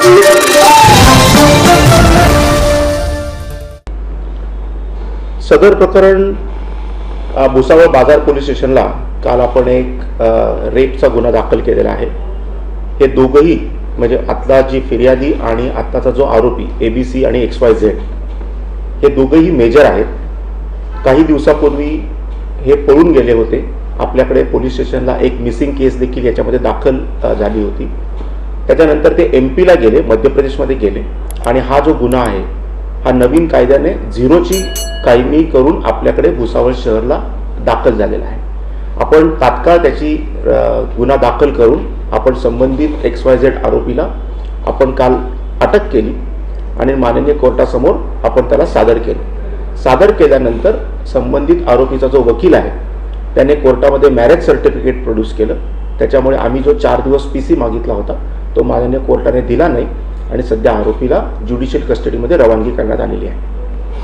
सदर प्रकरण भुसावळ बाजार पोलीस स्टेशनला काल आपण एक रेपचा गुन्हा दाखल केलेला आहे। हे दोघंही म्हणजे आत्ता जी फिर्यादी आणि आत्ताचा जो आरोपी ABC आणि XYZ हे दोघंही मेजर आहेत। काही दिवसापूर्वी हे पळून गेले होते। आपल्याकडे पोलीस स्टेशनला एक मिसिंग केस देखील याच्यामध्ये दाखल झाली होती। त्याच्यानंतर ते MP ला गेले, मध्य प्रदेशमध्ये गेले आणि हा जो गुन्हा आहे हा नवीन कायद्याने झिरोची कायमी करून आपल्याकडे भुसावळ शहरला दाखल झालेला आहे। आपण तात्काळ त्याची गुन्हा दाखल करून आपण संबंधित XYZ आरोपीला आपण काल अटक केली आणि माननीय कोर्टासमोर आपण त्याला सादर केलं। सादर केल्यानंतर संबंधित आरोपीचा जो वकील आहे त्याने कोर्टामध्ये मॅरेज सर्टिफिकेट प्रोड्यूस केलं। त्याच्यामुळे आम्ही जो 4 दिवस PC मागितला होता तो माननीय कोर्टाने दिला नाही आणि सध्या आरोपीला ज्युडिशियल कस्टडीमध्ये रवानगी करण्यात आलेली आहे।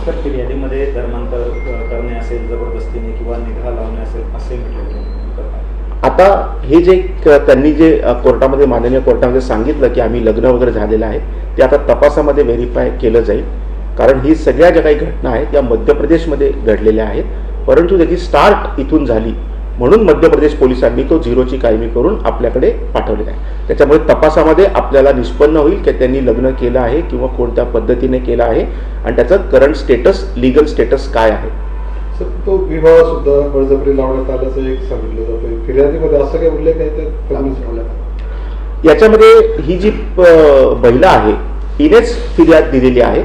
सर, फिर्यादीमध्ये धर्मांतर करणे असेल, जबरदस्तीने किंवा निघा लावणे असेल असे म्हटले। आता हे जे त्यांनी जे कोर्टामध्ये माननीय कोर्टामध्ये सांगितलं की आम्ही लग्न वगैरे झालेलं आहे ते आता तपासामध्ये व्हेरीफाय केलं जाईल। कारण ही सगळ्या ज्या काही घटना आहेत त्या मध्य प्रदेशमध्ये घडलेल्या आहेत, परंतु त्याची स्टार्ट इथून झाली म्हणून मध्य प्रदेश पोलिसांनी तो झिरोची कायमी करून आपल्याकडे पाठवलेला आहे। त्याच्यामुळे तपासामध्ये आपल्याला निष्पन्न होईल की त्यांनी लग्न केलं आहे किंवा कोणत्या पद्धतीने केलं आहे आणि त्याचं करंट स्टेटस, लीगल स्टेटस काय आहे। सर, तो विवाह सुद्धा बळजबरी लावण्यात आल्याचं एक सांगितलं जातं। फिर्यादीमध्ये असं काही उल्लेख आहे त्यात? याच्यामध्ये ही जी महिला आहे हिनेच फिर्याद दिलेली आहे।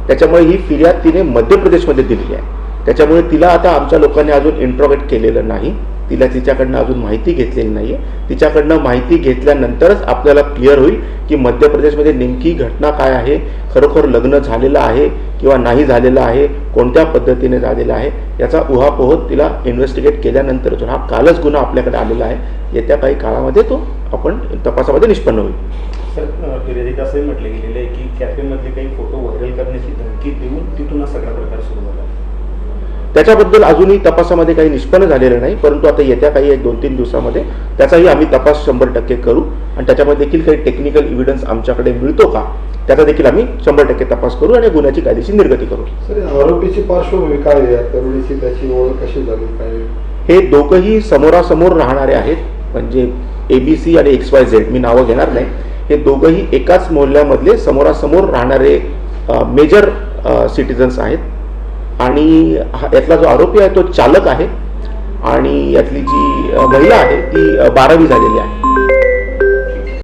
त्याच्यामुळे ही फिर्याद तिने मध्य प्रदेशमध्ये दिलेली आहे। त्याच्यामुळे तिला आता आमच्या लोकांनी अजून इंट्रोगेट केलेलं नाही, तिच्याकडनं अजून माहिती घेतलेली नाही आहे। तिच्याकडनं माहिती घेतल्यानंतरच आपल्याला क्लिअर होईल की मध्य प्रदेशमध्ये नेमकी घटना काय आहे, खरोखर लग्न झालेलं आहे किंवा नाही झालेलं आहे, कोणत्या पद्धतीने झालेलं आहे याचा उहापोह तिला इन्व्हेस्टिगेट केल्यानंतर हा कालच गुन्हा आपल्याकडे आलेला आहे। येत्या काही काळामध्ये तो आपण तपासामध्ये निष्पन्न होईल। सर, फिर्यादीत असंही म्हटले गेलेले आहे की कॅफेमधले काही फोटो व्हायरल करण्याची धमकी देऊन तिथून हा सगळा प्रकार सुरू झाला। त्याच्याबद्दल अजूनही तपासामध्ये काही निष्पन्न झालेलं नाही, परंतु आता येत्या काही 1-2-3 दिवसामध्ये त्याचाही आम्ही तपास 100% करू आणि त्याच्यामध्ये देखील काही टेक्निकल एव्हिडन्स आमच्याकडे मिळतो का त्याचा देखील आम्ही 100% तपास करू आणि गुन्ह्याची कायदेशीर निर्गती करू। सर, आरोपीची पार्श्वभूमी काय आहे? तरुणीची त्याची ओळख कशी झाली काय? हे दोघंही समोरासमोर राहणारे आहेत, म्हणजे ABC आणि XYZ, मी नावं घेणार नाही। हे दोघंही एकाच मोहल्ल्यामधले समोरासमोर राहणारे मेजर सिटिझन्स आहेत आणि यातला जो आरोपी आहे तो चालक आहे आणि यातली जी महिला आहे ती 12वी झालेली आहे।